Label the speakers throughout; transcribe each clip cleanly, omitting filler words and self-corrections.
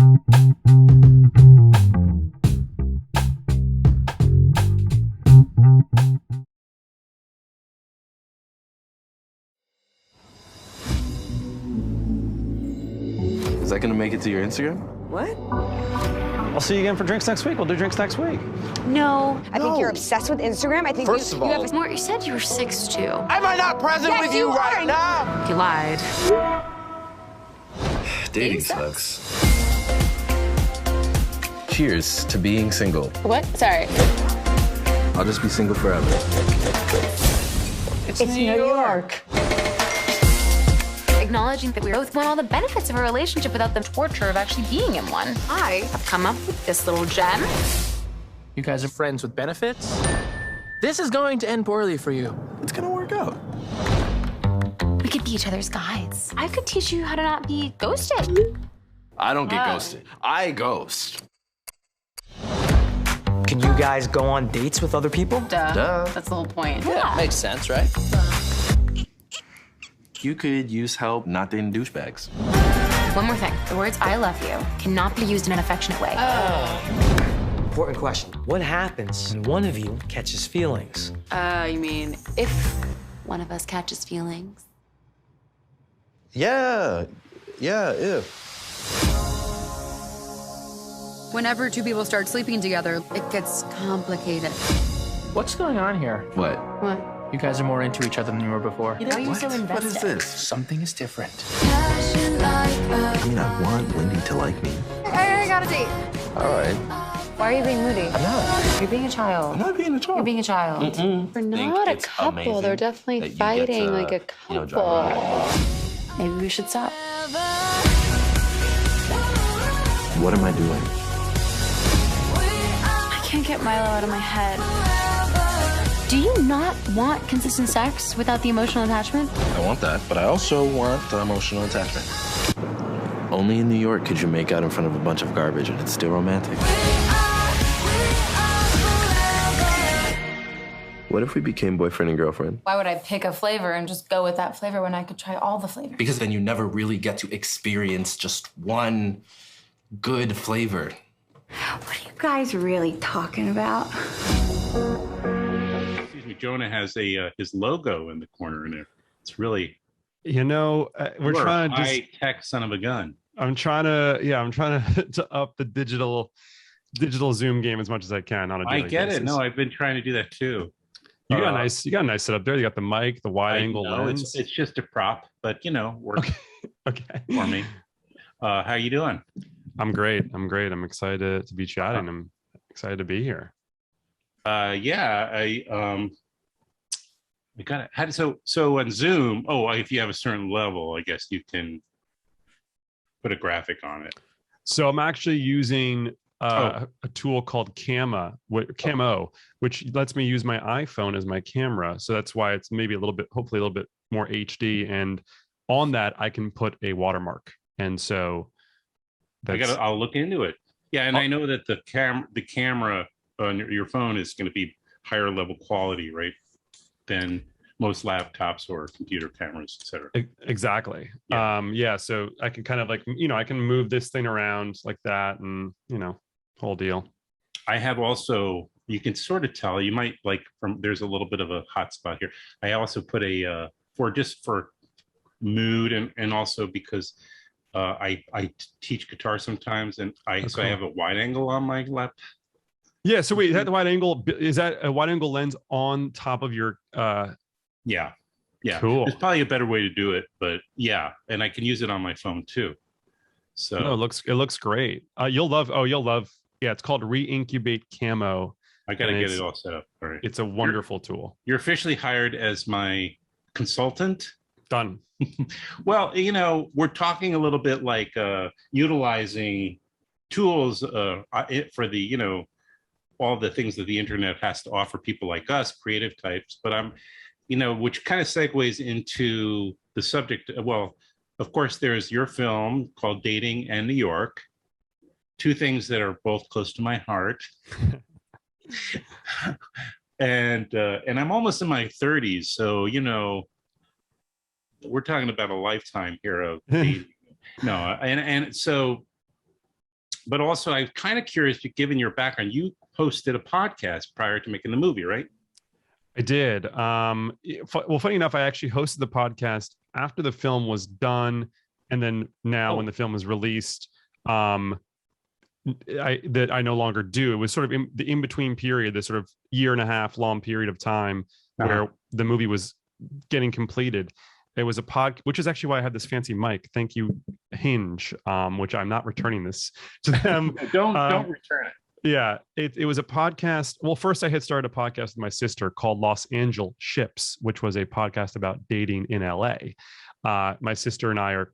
Speaker 1: Is that gonna make it to your Instagram?
Speaker 2: What?
Speaker 3: I'll see you again for drinks next week. We'll do drinks next week.
Speaker 4: No. I think you're obsessed with Instagram. I think
Speaker 1: First of all,
Speaker 4: you have
Speaker 5: More, you said you were 6'2".
Speaker 1: am I not present with you right now?
Speaker 5: You lied.
Speaker 1: Dating sucks. Cheers to being single.
Speaker 5: What? Sorry.
Speaker 1: I'll just be single forever.
Speaker 4: It's New York.
Speaker 5: Acknowledging that we both want all the benefits of a relationship without the torture of actually being in one. I have come up with this little gem.
Speaker 6: You guys are friends with benefits? This is going to end poorly for you.
Speaker 1: It's gonna work out.
Speaker 5: We could be each other's guides. I could teach you how to not be ghosted.
Speaker 1: I don't get ghosted. I ghost.
Speaker 7: Can you guys go on dates with other people?
Speaker 1: Duh.
Speaker 5: That's the whole point.
Speaker 6: Yeah, makes sense, right?
Speaker 1: You could use help not dating douchebags.
Speaker 5: One more thing. The words I love you cannot be used in an affectionate way.
Speaker 7: Important question. What happens when one of you catches feelings?
Speaker 5: You mean if one of us catches feelings?
Speaker 1: Yeah, if.
Speaker 8: Whenever two people start sleeping together, it gets complicated.
Speaker 6: What's going on here?
Speaker 1: What?
Speaker 5: What?
Speaker 6: You guys are more into each other than you were before.
Speaker 5: Why are you so invested?
Speaker 1: What is this?
Speaker 6: Something is different.
Speaker 1: I mean, I want Wendy to like me.
Speaker 8: I got a date.
Speaker 1: All right.
Speaker 5: Why are you being moody?
Speaker 1: I'm not.
Speaker 5: You're being a child.
Speaker 1: I'm not being a child.
Speaker 5: You're being a child.
Speaker 1: Mm-mm.
Speaker 5: They're
Speaker 1: Think
Speaker 5: not a
Speaker 1: it's
Speaker 5: couple.
Speaker 1: amazing
Speaker 5: They're definitely
Speaker 1: that you get
Speaker 5: fighting
Speaker 1: to,
Speaker 5: like a
Speaker 1: you know,
Speaker 5: couple.
Speaker 1: drive around.
Speaker 5: Maybe we should stop.
Speaker 1: What am I doing?
Speaker 5: I can't get Milo out of my head. Do you not want consistent sex without the emotional attachment?
Speaker 1: I want that, but I also want the emotional attachment. Only in New York could you make out in front of a bunch of garbage and it's still romantic. What if we became boyfriend and girlfriend?
Speaker 9: Why would I pick a flavor and just go with that flavor when I could try all the flavors?
Speaker 1: Because then you never really get to experience just one good flavor.
Speaker 9: What are you guys really talking about?
Speaker 10: Excuse me, Jonah has his logo in the corner in there. It's really,
Speaker 3: You know, we're trying to
Speaker 10: high tech son of a gun.
Speaker 3: I'm trying to up the digital Zoom game as much as I can on a daily
Speaker 10: I get
Speaker 3: basis.
Speaker 10: it. No, I've been trying to do that too.
Speaker 3: You got a nice setup there. You got the mic, the wide angle lens.
Speaker 10: It's just a prop, but you know, works
Speaker 3: Okay.
Speaker 10: for me. How you doing?
Speaker 3: I'm great. I'm excited to be chatting. I'm excited to be here.
Speaker 10: Yeah, I got it. So on Zoom, if you have a certain level, I guess you can put a graphic on it.
Speaker 3: So I'm actually using a tool called Camo, which lets me use my iPhone as my camera. So that's why it's maybe hopefully a little bit more HD. And on that, I can put a watermark. And so
Speaker 10: I'll look into it. Yeah, and I know that the camera on your phone is going to be higher level quality, right, than most laptops or computer cameras, et cetera.
Speaker 3: Exactly.
Speaker 10: Yeah.
Speaker 3: So I can kind of I can move this thing around like that, and whole deal.
Speaker 10: I have also, you can sort of tell, you might there's a little bit of a hot spot here. I also put for mood and also because I teach guitar sometimes, and so I have a wide angle on my laptop.
Speaker 3: Yeah. So wait, is that a wide angle lens on top of your?
Speaker 10: Yeah.
Speaker 3: Cool.
Speaker 10: There's probably a better way to do it, but yeah, and I can use it on my phone too. So
Speaker 3: no, it looks great. You'll love. Yeah, it's called Re-Incubate Camo.
Speaker 10: I got to get it all set up. All right.
Speaker 3: It's a wonderful tool.
Speaker 10: You're officially hired as my consultant.
Speaker 3: Done.
Speaker 10: Well, we're talking a little bit like utilizing tools for the, all the things that the internet has to offer people like us, creative types. But I'm, which kind of segues into the subject. Well, of course, there's your film called Dating and New York. Two things that are both close to my heart. And I'm almost in my 30s. So, we're talking about a lifetime here of dating. No, and so But also, I'm kind of curious, given your background, you hosted a podcast prior to making the movie, right?
Speaker 3: I did. Well, funny enough, I actually hosted the podcast after the film was done, and then now when the film was released, I no longer do. It was sort of the in-between period, this sort of 1.5 year long period of time where the movie was getting completed. It was a which is actually why I had this fancy mic. Thank you, Hinge, which I'm not returning this to them.
Speaker 10: Don't return it.
Speaker 3: Yeah, it was a podcast. Well, first I had started a podcast with my sister called Los Angeles Ships, which was a podcast about dating in LA. My sister and I are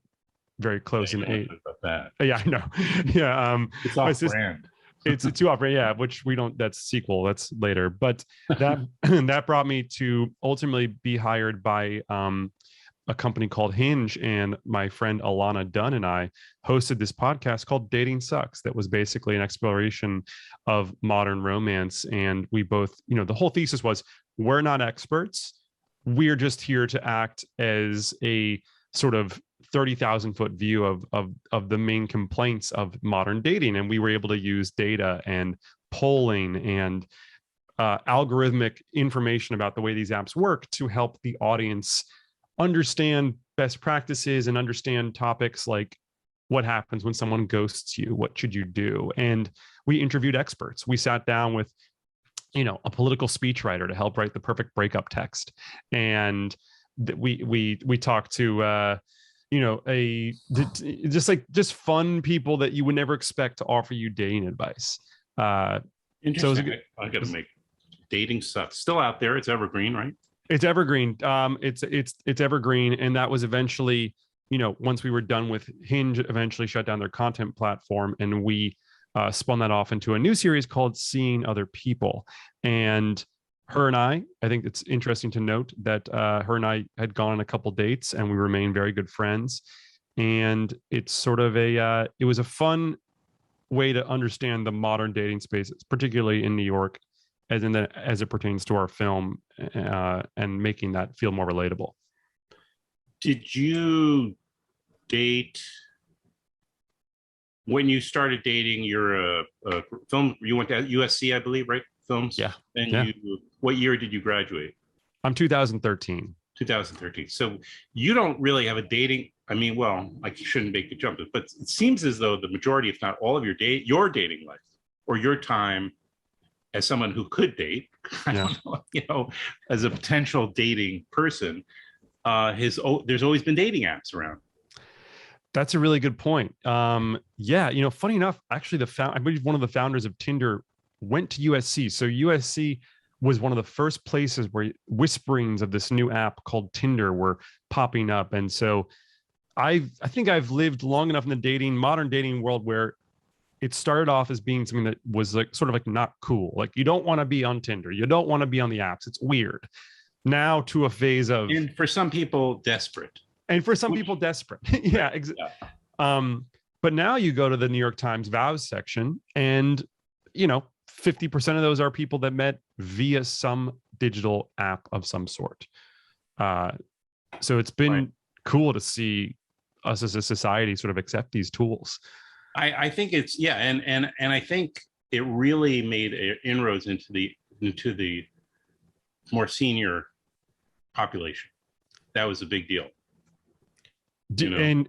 Speaker 3: very close in age. Yeah, I know. Yeah,
Speaker 10: it's off brand.
Speaker 3: It's too off brand. Yeah, which we don't. That's sequel. That's later. But that that brought me to ultimately be hired by a company called Hinge, and my friend Alana Dunn and I hosted this podcast called Dating Sucks that was basically an exploration of modern romance. And we both, the whole thesis was, we're not experts. We're just here to act as a sort of 30,000 foot view of the main complaints of modern dating. And we were able to use data and polling and algorithmic information about the way these apps work to help the audience understand best practices and understand topics like what happens when someone ghosts you, what should you do? And we interviewed experts. We sat down with, a political speechwriter to help write the perfect breakup text. And we talked to, just fun people that you would never expect to offer you dating advice.
Speaker 10: Interesting. So I got to make Dating Sucks. Still out there. It's evergreen, right?
Speaker 3: It's evergreen. It's evergreen, and that was eventually, once we were done with Hinge, eventually shut down their content platform, and we spun that off into a new series called Seeing Other People. And her and I think it's interesting to note that her and I had gone on a couple dates, and we remain very good friends. And it's sort of it was a fun way to understand the modern dating space, particularly in New York, as it pertains to our film, and making that feel more relatable.
Speaker 10: Did you date when you started dating? You're a film. You went to USC, I believe, right? Films.
Speaker 3: Yeah.
Speaker 10: And what year did you graduate?
Speaker 3: I'm 2013.
Speaker 10: 2013. So you don't really have a dating. I mean, well, I shouldn't make the jump, but it seems as though the majority, if not all of your dating life or your time as someone who could date, as a potential dating person, there's always been dating apps around.
Speaker 3: That's a really good point. Funny enough, actually, I believe one of the founders of Tinder went to USC. So USC was one of the first places where whisperings of this new app called Tinder were popping up. And so I think I've lived long enough in the modern dating world where it started off as being something that was sort of not cool. Like, you don't want to be on Tinder. You don't want to be on the apps. It's weird. Now to a phase of,
Speaker 10: and for some people, desperate.
Speaker 3: Yeah. But now you go to the New York Times vows section, and 50% of those are people that met via some digital app of some sort. So it's been cool to see us as a society sort of accept these tools.
Speaker 10: I think it's and I think it really made inroads into the more senior population. That was a big deal. Funny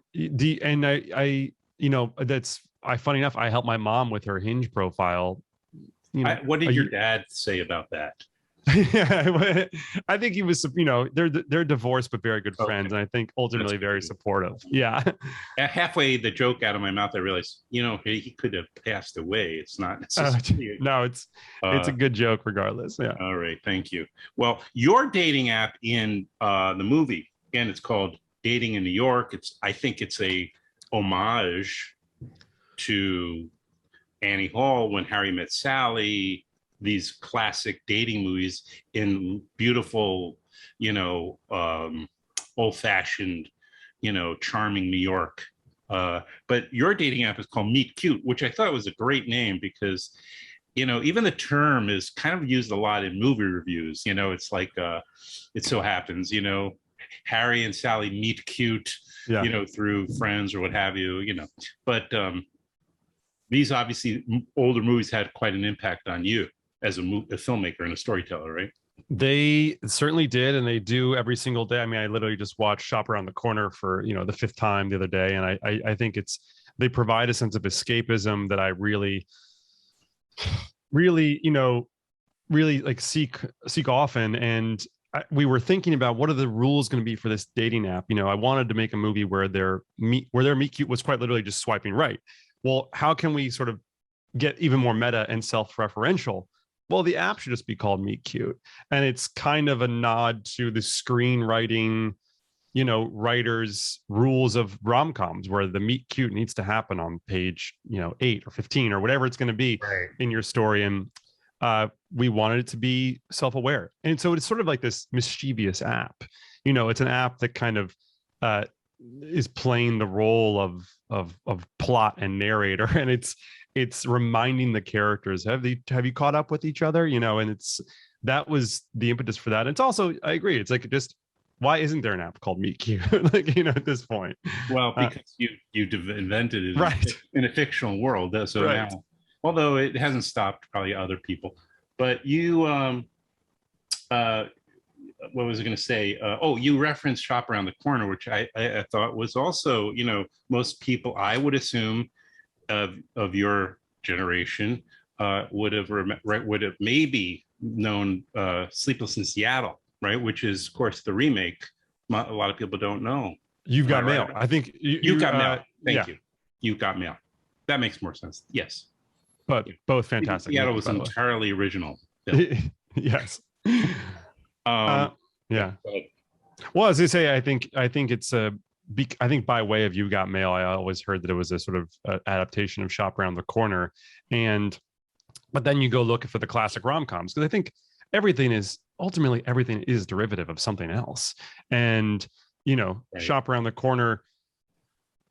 Speaker 10: enough, I helped my mom with her Hinge profile. What did your dad say about that?
Speaker 3: I think he was, they're divorced but very good friends, and I think ultimately very supportive. Yeah.
Speaker 10: Halfway the joke out of my mouth, I realized, he could have passed away. It's not necessarily.
Speaker 3: No, it's a good joke regardless. Yeah.
Speaker 10: All right, thank you. Well, your dating app in the movie, again, it's called Dating in New York. I think it's a homage to Annie Hall, When Harry Met Sally, these classic dating movies in beautiful, old-fashioned, charming New York. But your dating app is called Meet Cute, which I thought was a great name because, even the term is kind of used a lot in movie reviews. It's like, it so happens, Harry and Sally meet cute, through friends or what have you, But these obviously older movies had quite an impact on you as a filmmaker and a storyteller, right?
Speaker 3: They certainly did, and they do every single day. I mean, I literally just watched Shop Around the Corner for the 5th time the other day, and I think they provide a sense of escapism that I really like seek often. And we were thinking about what are the rules going to be for this dating app. I wanted to make a movie where their meet cute was quite literally just swiping right. Well, how can we sort of get even more meta and self-referential? Well, the app should just be called Meet Cute, and it's kind of a nod to the screenwriting writers' rules of rom-coms, where the meet cute needs to happen on page 8 or 15 or whatever it's going to be in your story. And we wanted it to be self-aware, and so it's sort of like this mischievous app. It's an app that kind of is playing the role of plot and narrator, and it's reminding the characters, have you caught up with each other, and that was the impetus for that. And it's also, I agree, it's like, just why isn't there an app called Meet Cute? Like, at this point. Well,
Speaker 10: because you invented it
Speaker 3: right
Speaker 10: in a fictional world. So right. Now, although it hasn't stopped probably other people, but you, what was I going to say? You referenced Shop Around the Corner, which I thought was also, most people, I would assume, of your generation would have maybe known Sleepless in Seattle, right? Which is, of course, the remake. A lot of people don't know.
Speaker 3: You've Got Mail. Right? I think
Speaker 10: You've Got Mail. Thank you. You've Got Mail. That makes more sense. Yes.
Speaker 3: But both fantastic.
Speaker 10: Seattle was entirely original.
Speaker 3: Yes. Yeah. Well, as I say, I think it's I think by way of You Got Mail, I always heard that it was a sort of adaptation of Shop Around the Corner. But then you go look for the classic rom-coms, because I think everything is derivative of something else. And, right. Shop Around the Corner,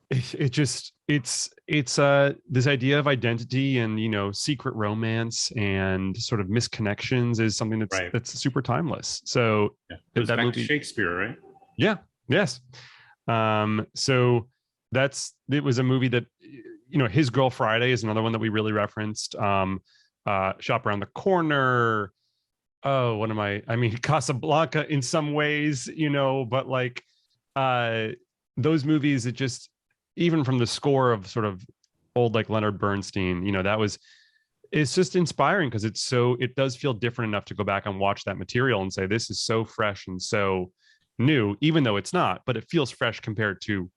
Speaker 3: it's this idea of identity and, secret romance and sort of misconnections is something that's super timeless. So
Speaker 10: that movie, Shakespeare, right?
Speaker 3: Yeah. Yes. So it was a movie that, His Girl Friday is another one that we really referenced. Shop Around the Corner. Oh, Casablanca in some ways, but like, those movies, it just, even from the score of sort of old, like Leonard Bernstein, it's just inspiring, because it does feel different enough to go back and watch that material and say, this is so fresh and so new, even though it's not, but it feels fresh compared to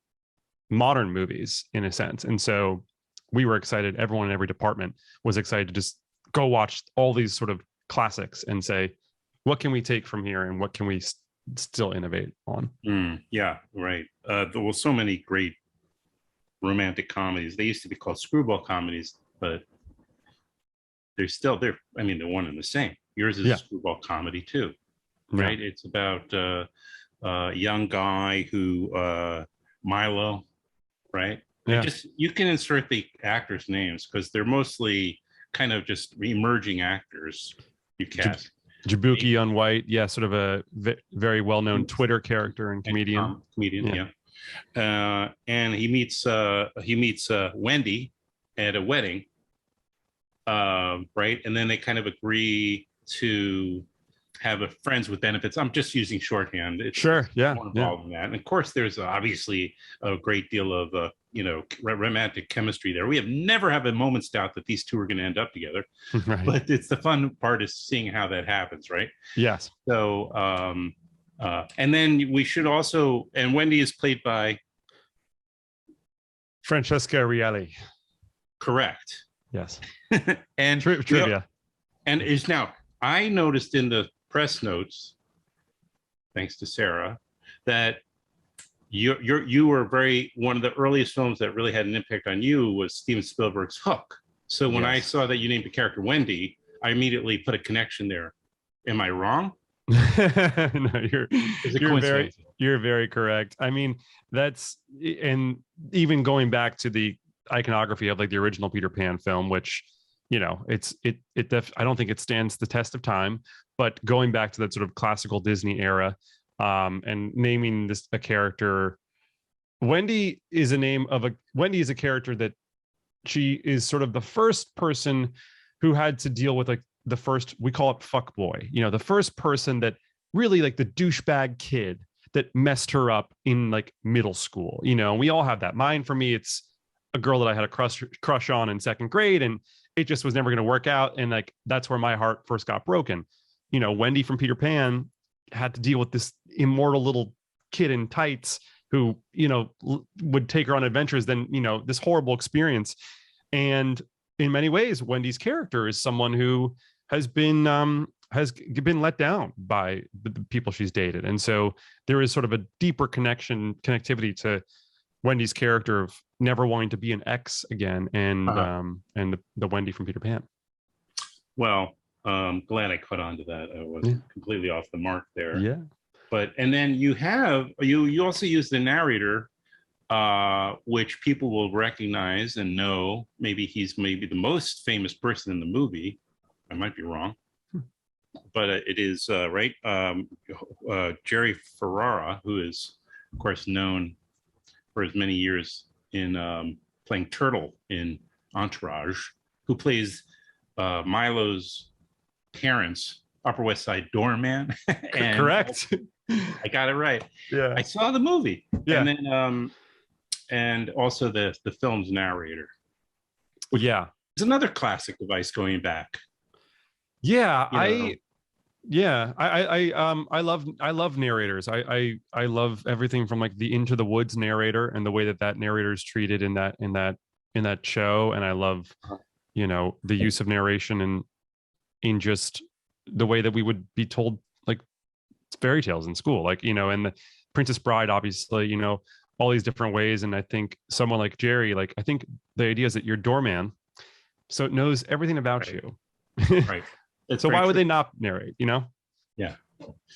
Speaker 3: modern movies in a sense. And so we were excited. Everyone in every department was excited to just go watch all these sort of classics and say, what can we take from here and what can we still innovate on?
Speaker 10: Yeah, right. There were so many great romantic comedies. They used to be called screwball comedies, but they're one and the same. Yours is a screwball comedy too, right? Yeah. It's about a young guy who, Milo, right? Yeah. You can insert the actors' names, because they're mostly kind of just emerging actors you cast.
Speaker 3: Jaboukie Young-White, sort of a very well-known Twitter character and comedian.
Speaker 10: And he meets Wendy at a wedding, right? And then they kind of agree to have a friends with benefits. I'm just using shorthand. It's more involved in that. And of course, there's obviously a great deal of romantic chemistry there. We have never have a moment's doubt that these two are going to end up together. Right. But it's the fun part is seeing how that happens, right?
Speaker 3: Yes.
Speaker 10: So and then we should also, and Wendy is played by
Speaker 3: Francesca Reale.
Speaker 10: Correct.
Speaker 3: Yes.
Speaker 10: And
Speaker 3: trivia.
Speaker 10: And is now, I noticed in the press notes, thanks to Sarah, that you were one of the earliest films that really had an impact on you was Steven Spielberg's Hook. So when I saw that you named the character Wendy, I immediately put a connection there. Am I wrong?
Speaker 3: No, you're very correct. I mean, and even going back to the iconography of like the original Peter Pan film, which, I don't think it stands the test of time, but going back to that sort of classical Disney era, and naming a character, Wendy is a character that she is sort of the first person who had to deal with like the first, we call it fuck boy, you know, the first person that really like the douchebag kid that messed her up in like middle school, you know. And we all have that. Mine, for me, it's a girl that I had a crush on in second grade, and it just was never going to work out. And like, that's where my heart first got broken. You know, Wendy from Peter Pan had to deal with this immortal little kid in tights who, you know, would take her on adventures, then, you know, this horrible experience. And in many ways, Wendy's character is someone who has been let down by the people she's dated. And so there is sort of a deeper connectivity to Wendy's character of never wanting to be an ex again, and the Wendy from Peter Pan.
Speaker 10: Well, glad I caught on to that. I wasn't completely off the mark there.
Speaker 3: Yeah.
Speaker 10: But and then you also use the narrator, which people will recognize and know. Maybe he's the most famous person in the movie. I might be wrong, but it is right. Jerry Ferrara, who is of course known for his many years in playing Turtle in Entourage, who plays Milo's parents, Upper West Side doorman. And
Speaker 3: correct.
Speaker 10: I got it right.
Speaker 3: Yeah.
Speaker 10: I saw the movie.
Speaker 3: Yeah.
Speaker 10: And then and also the film's narrator.
Speaker 3: Yeah.
Speaker 10: It's another classic device going back.
Speaker 3: Yeah, I love narrators. I love everything from like the Into the Woods narrator and the way that narrator is treated in that show. And I love, you know, the use of narration and in just the way that we would be told like fairy tales in school, like, you know, and the Princess Bride, obviously, you know, all these different ways. And I think someone like Jerry, like, I think the idea is that you're doorman, so it knows everything about you.
Speaker 10: Right.
Speaker 3: So why would they not narrate, you know?
Speaker 10: Yeah.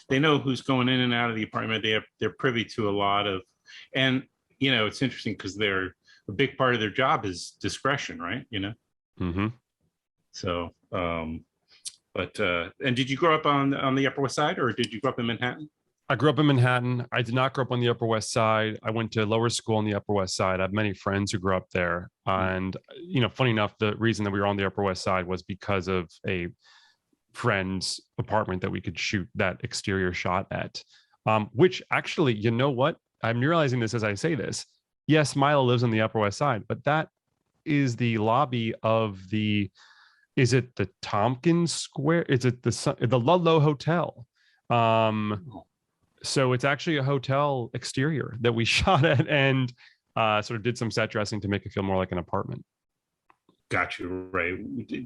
Speaker 10: They know who's going in and out of the apartment. They're privy to a lot of, and, you know, it's interesting because a big part of their job is discretion, right? You know?
Speaker 3: Mm-hmm.
Speaker 10: So, and did you grow up on the Upper West Side, or did you grow up in Manhattan?
Speaker 3: I grew up in Manhattan. I did not grow up on the Upper West Side. I went to lower school on the Upper West Side. I have many friends who grew up there. And, you know, funny enough, the reason that we were on the Upper West Side was because of a friend's apartment that we could shoot that exterior shot at, which actually, you know what? I'm realizing this as I say this. Yes, Milo lives on the Upper West Side, but that is the lobby of is it the Tompkins Square? Is it the Ludlow Hotel? So it's actually a hotel exterior that we shot at and sort of did some set dressing to make it feel more like an apartment.
Speaker 10: Got you. Right.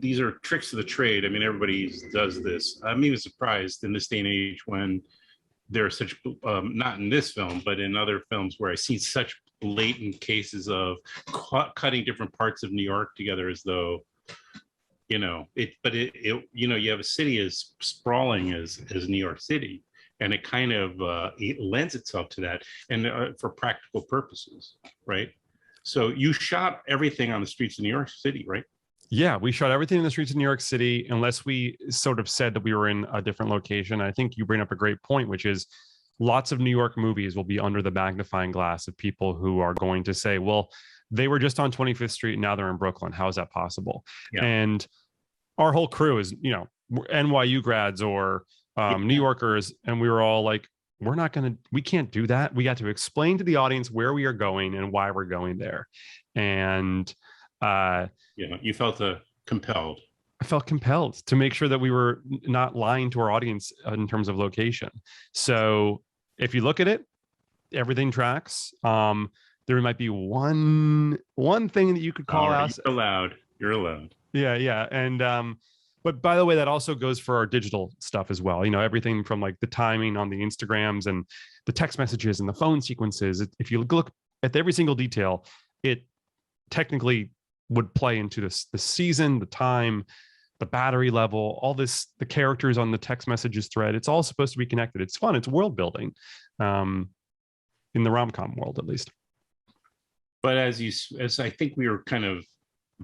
Speaker 10: These are tricks of the trade. I mean, everybody does this. I'm even surprised in this day and age when there are such, not in this film, but in other films where I see such blatant cases of cutting different parts of New York together as though, you know, you know, you have a city as sprawling as New York City, and it kind of it lends itself to that, and for practical purposes, right? So you shot everything on the streets of New York City, right?
Speaker 3: Yeah, we shot everything in the streets of New York City, unless we sort of said that we were in a different location. I think you bring up a great point, which is lots of New York movies will be under the magnifying glass of people who are going to say, well, they were just on 25th Street, now they're in Brooklyn. How is that possible? Yeah. And our whole crew is, you know, NYU grads or New Yorkers, and we were all like, we can't do that. We got to explain to the audience where we are going and why we're going there. And
Speaker 10: you felt compelled.
Speaker 3: I felt compelled to make sure that we were not lying to our audience in terms of location. So if you look at it, everything tracks. There might be one thing that you could call out.
Speaker 10: You're allowed.
Speaker 3: Yeah. And but by the way, that also goes for our digital stuff as well. You know, everything from like the timing on the Instagrams and the text messages and the phone sequences. If you look at every single detail, it technically would play into the season, the time, the battery level, all this, the characters on the text messages thread. It's all supposed to be connected. It's fun. It's world building, in the rom-com world, at least.
Speaker 10: But as I think we were kind of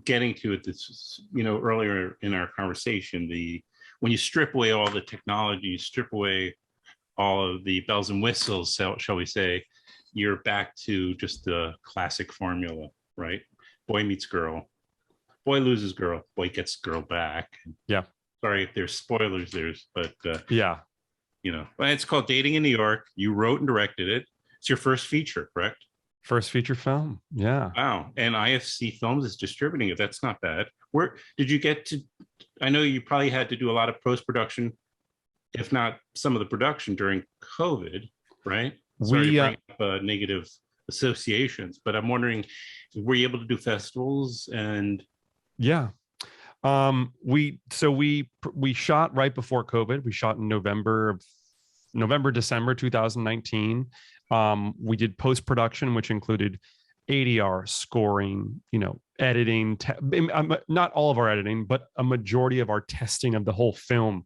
Speaker 10: getting to it, this, you know, earlier in our conversation, when you strip away all the technology, you strip away all of the bells and whistles, shall we say, you're back to just the classic formula, right? Boy meets girl, boy loses girl, boy gets girl back.
Speaker 3: Yeah.
Speaker 10: Sorry if there's spoilers but
Speaker 3: yeah.
Speaker 10: But it's called Dating in New York. You wrote and directed it. It's your first feature, correct?
Speaker 3: First feature film. Yeah.
Speaker 10: Wow. And IFC Films is distributing it. That's not bad. Where did you get to? I know you probably had to do a lot of post-production, if not some of the production during COVID, right? Sorry to bring up negative associations, but I'm wondering, were you able to do festivals? And
Speaker 3: yeah. We shot right before COVID. We shot in November, December 2019. We did post-production, which included ADR, scoring, editing, not all of our editing, but a majority of our testing of the whole film.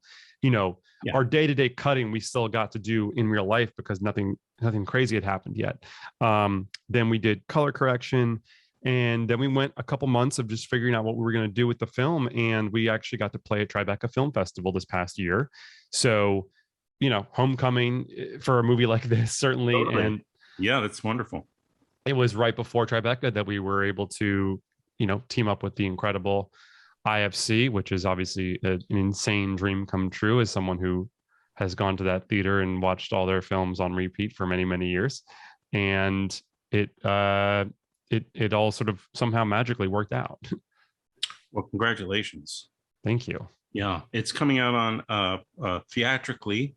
Speaker 3: Our day-to-day cutting, we still got to do in real life because nothing crazy had happened yet. Then we did color correction. And then we went a couple months of just figuring out what we were going to do with the film. And we actually got to play at Tribeca Film Festival this past year. So, homecoming for a movie like this, certainly. Totally. And
Speaker 10: yeah, that's wonderful.
Speaker 3: It was right before Tribeca that we were able to, team up with the incredible IFC, which is obviously an insane dream come true as someone who has gone to that theater and watched all their films on repeat for many, many years. And it all sort of somehow magically worked out.
Speaker 10: Well, congratulations.
Speaker 3: Thank you.
Speaker 10: Yeah, it's coming out on theatrically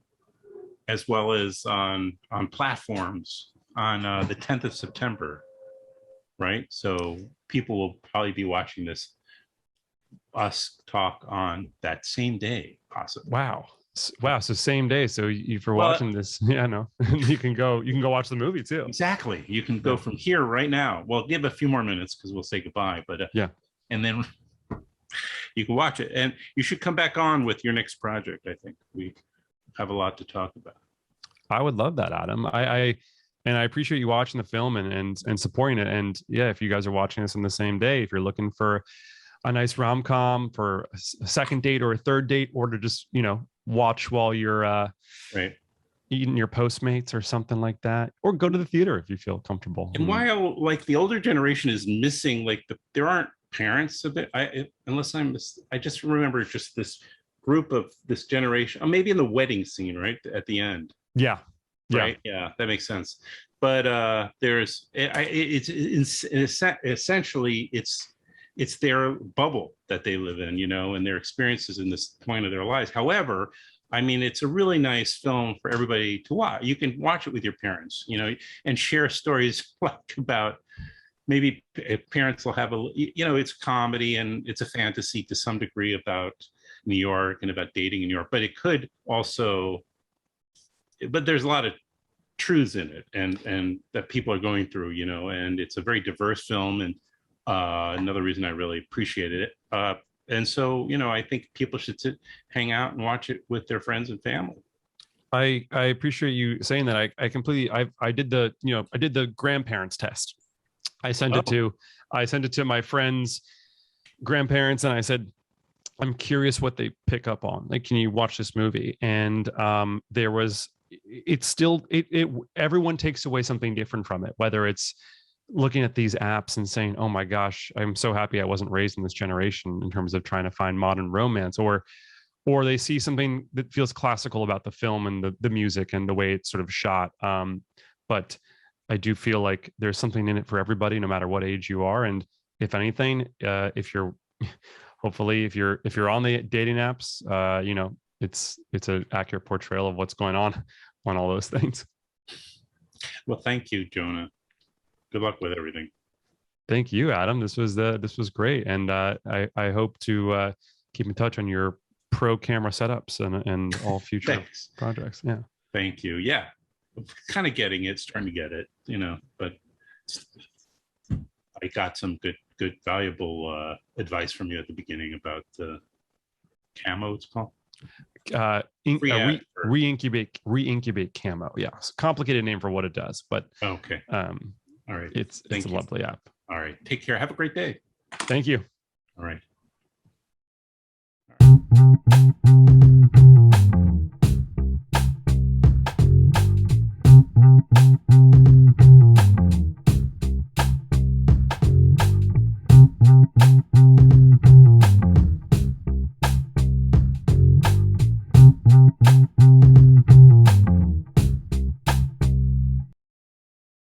Speaker 10: as well as on platforms on the 10th of September, right? So people will probably be watching us talk on that same day, possibly.
Speaker 3: Wow. So same day. So if you're watching this, no, you can go watch the movie too.
Speaker 10: Exactly. You can go from here right now. Well, give a few more minutes because we'll say goodbye, but and then you can watch it, and you should come back on with your next project. I think we have a lot to talk about.
Speaker 3: I would love that, Adam. I appreciate you watching the film and supporting it. And yeah, if you guys are watching this on the same day, if you're looking for a nice rom-com for a second date or a third date, or to just, watch while you're eating your Postmates or something like that, or go to the theater if you feel comfortable.
Speaker 10: And while the older generation is missing, there aren't parents of it. I just remember just this group of this generation, maybe in the wedding scene, right at the end.
Speaker 3: Yeah.
Speaker 10: Right. Yeah, that makes sense. But essentially it's their bubble that they live in, and their experiences in this point of their lives. However, it's a really nice film for everybody to watch. You can watch it with your parents, and share stories about, maybe parents will have it's comedy and it's a fantasy to some degree about New York and about dating in New York, but it could also, but there's a lot of truths in it and that people are going through, and it's a very diverse film. And another reason I really appreciated it. And so, I think people should hang out and watch it with their friends and family.
Speaker 3: I appreciate you saying that. I did the grandparents test. I sent it to my friends' grandparents, and I said, I'm curious what they pick up on. Can you watch this movie? And everyone takes away something different from it, whether it's looking at these apps and saying, oh my gosh, I'm so happy I wasn't raised in this generation in terms of trying to find modern romance, or they see something that feels classical about the film and the music and the way it's sort of shot. But I do feel like there's something in it for everybody, no matter what age you are. And if anything, if you're on the dating apps, it's an accurate portrayal of what's going on all those things.
Speaker 10: Well, thank you, Jonah. Good luck with everything.
Speaker 3: Thank you, Adam. This was great, and I hope to keep in touch on your pro camera setups and all future projects. Yeah.
Speaker 10: Thank you. Yeah, I'm kind of getting it, starting to get it, but I got some good, valuable advice from you at the beginning about the camo. It's called
Speaker 3: re-incubate camo. Yeah, it's a complicated name for what it does, but
Speaker 10: okay. All right.
Speaker 3: It's a lovely app.
Speaker 10: All right. Take care. Have a great day.
Speaker 3: Thank you.
Speaker 10: All right.